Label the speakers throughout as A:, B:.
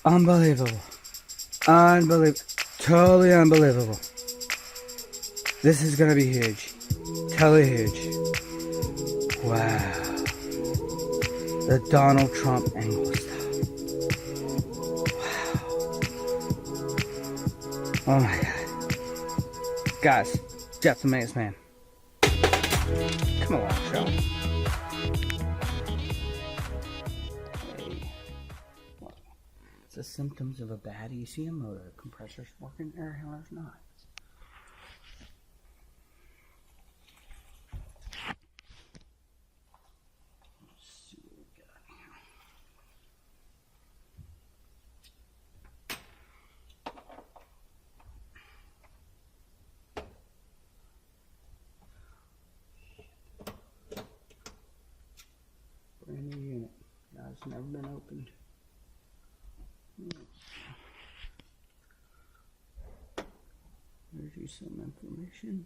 A: Unbelievable. Unbelievable. Totally unbelievable. This is gonna be huge. Totally huge. Wow. The Donald Trump angle style. Wow. Oh my god. Guys, Jeff the Maze Man. Come along, shall we? Hey. What? It's the symptoms of a bad ECM motor. Compressor's working, air handler's not. Brand new unit. Guys, never been opened. There's you some information.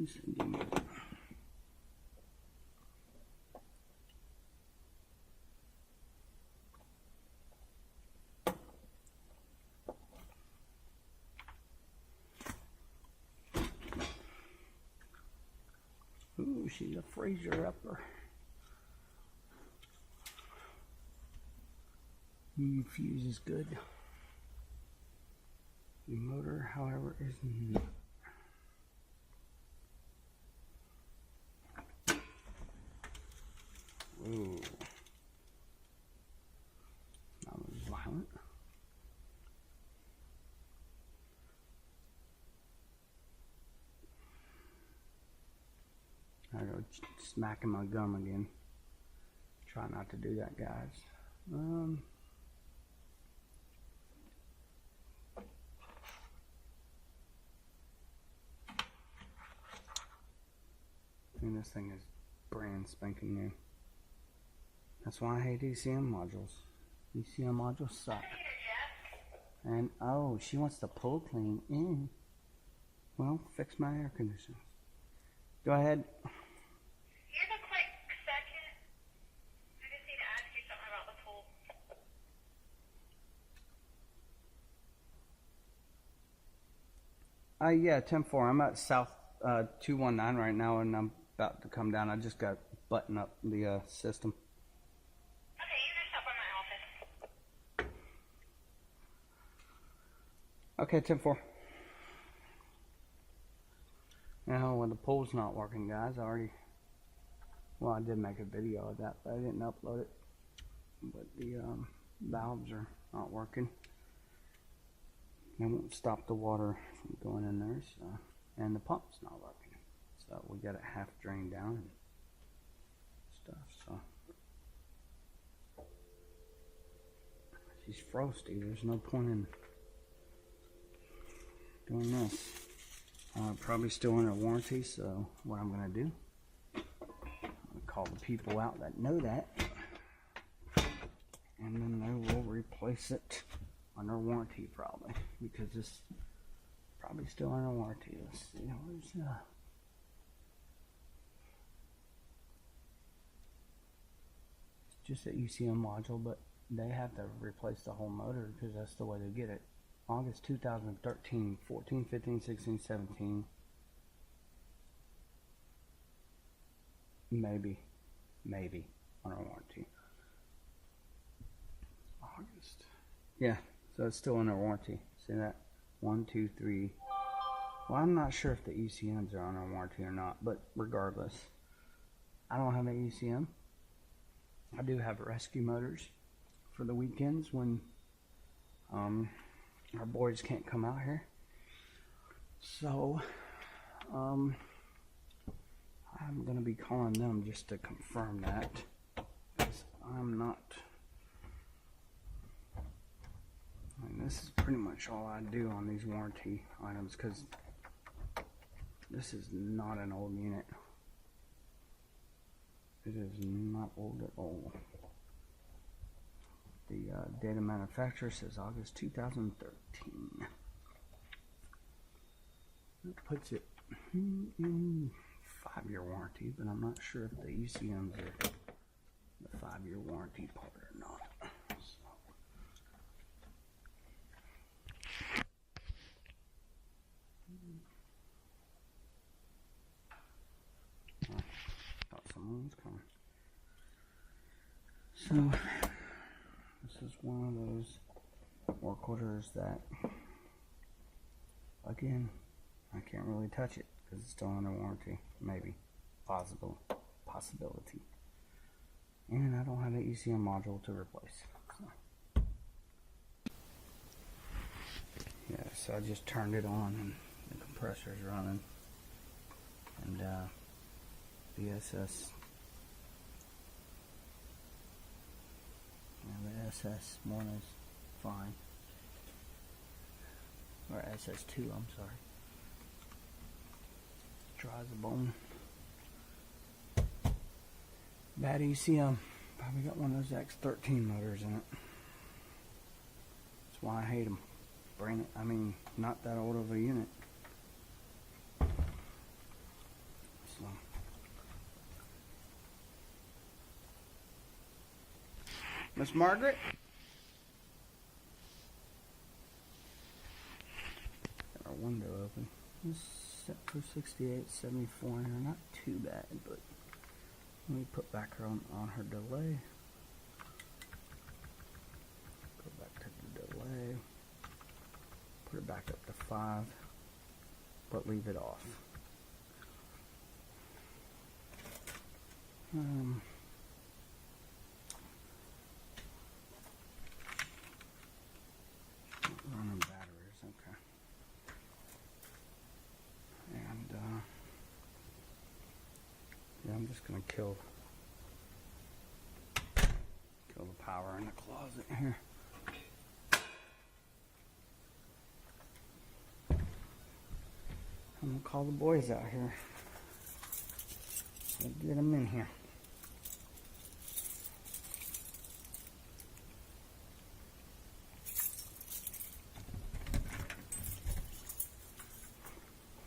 A: Let's see. Ooh, she's a freezer upper. Fuse is good. The motor, however, is not. Ooh. That was violent. I go smacking my gum again. Try not to do that, guys. And this thing is brand spanking new. That's why I hate ECM modules. ECM modules suck. And oh, she wants to pull clean in. Well, fix my air conditioners. Go ahead.
B: Here's a quick second. I just need to ask you something about the pool.
A: Yeah, 10-4. I'm at South 219 right now, and I'm about to come down. I just got to button up the system.
B: Okay, you can stop by my office.
A: Okay, 10-4. Now, when the pool's not working, guys, well, I did make a video of that, but I didn't upload it. But the valves are not working. They won't stop the water from going in there, so, and the pump's not working. So we got it half drained down and stuff, so. She's frosty, there's no point in doing this. Probably still under warranty, so what I'm going to do, I'm going to call the people out that know that, and then they will replace it under warranty probably, because it's probably still under warranty. Let's see, where's it's just an ECM module, but they have to replace the whole motor because that's the way they get it. August 2013, 14, 15, 16, 17. Maybe on our warranty. August. Yeah, so it's still under warranty. See that? 1, 2, 3. Well, I'm not sure if the ECMs are on our warranty or not, but regardless, I don't have an ECM. I do have rescue motors for the weekends when our boys can't come out here. So I'm gonna be calling them just to confirm that, because I'm not this is pretty much all I do on these warranty items, because this is not an old unit. It is not old at all. The data manufacturer says August 2013. That puts it in 5-year warranty, but I'm not sure if the ECMs are the 5-year warranty part or not. Thought someone was coming. So this is one of those work orders that, again, I can't really touch it because it's still under warranty. Maybe, possibility. And I don't have an ECM module to replace. So. Yeah, so I just turned it on and the compressor's running. And the SS. Yeah, the SS1 is fine. Or SS2, I'm sorry. Dry as a bone. Bad ECM. Probably got one of those X13 motors in it. That's why I hate them. I mean, not that old of a unit. So. Miss Margaret? Got our window open. It's set for 68, 74 here. Not too bad, but let me put back her on her delay. Go back to the delay. Put it back up to 5, but leave it off. Running batteries, okay. And yeah, I'm just gonna kill the power in the closet here. I'm gonna call the boys out here and get them in here.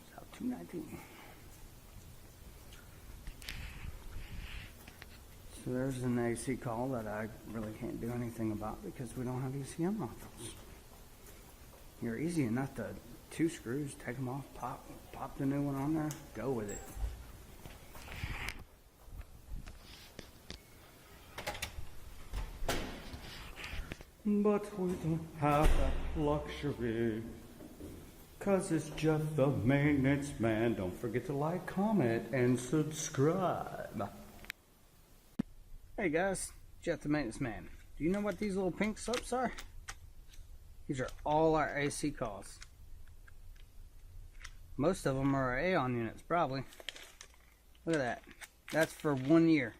A: South 219. So there's an AC call that I really can't do anything about because we don't have ECM modules. You're easy enough to 2 screws, take them off, pop the new one on there, go with it. But we don't have that luxury, 'cause it's just the maintenance man. Don't forget to like, comment, and subscribe. Hey guys, Jeff the Maintenance Man. Do you know what these little pink slips are? These are all our AC calls. Most of them are our Aeon units, probably. Look at that. That's for 1 year.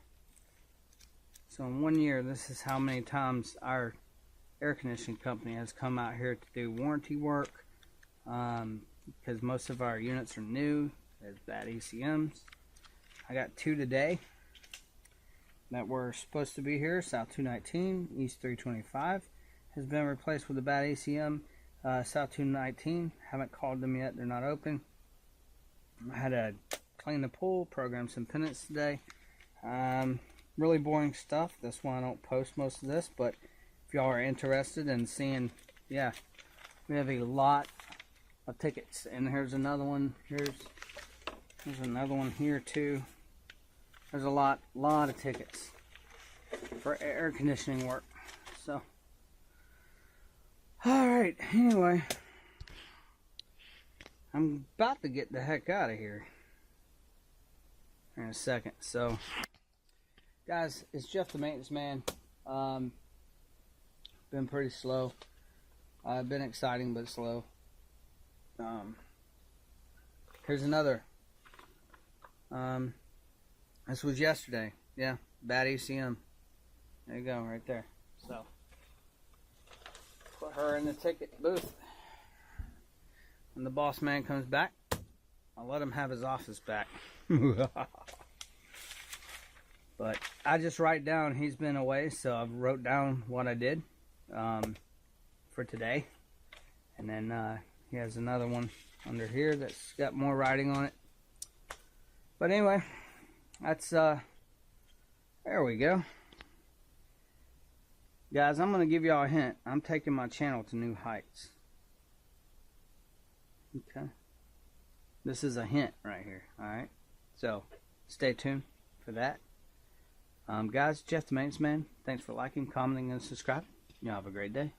A: So in 1 year, this is how many times our air conditioning company has come out here to do warranty work. Because most of our units are new. There's bad ECMs. I got 2 today that were supposed to be here. South 219, East 325 has been replaced with a bad ECM. South 219, haven't called them yet. They're not open. I had to clean the pool, program some pennants today. Really boring stuff. That's why I don't post most of this. But if y'all are interested in seeing, yeah, we have a lot of tickets. And here's another one. There's another one here too. There's a lot of tickets for air conditioning work. So, alright, anyway, I'm about to get the heck out of here in a second. So, guys, it's Jeff the Maintenance Man. Been pretty slow. Been exciting but slow. Here's another. This was yesterday. Yeah, bad ECM. There you go, right there. So, Put her in the ticket booth. When the boss man comes back, I'll let him have his office back. But I just write down, he's been away, so I wrote down what I did for today. And then he has another one under here that's got more writing on it. But anyway, that's, there we go. Guys, I'm going to give y'all a hint. I'm taking my channel to new heights. Okay. This is a hint right here, alright? So, stay tuned for that. Guys, Jeff the Maintenance Man, thanks for liking, commenting, and subscribing. Y'all have a great day.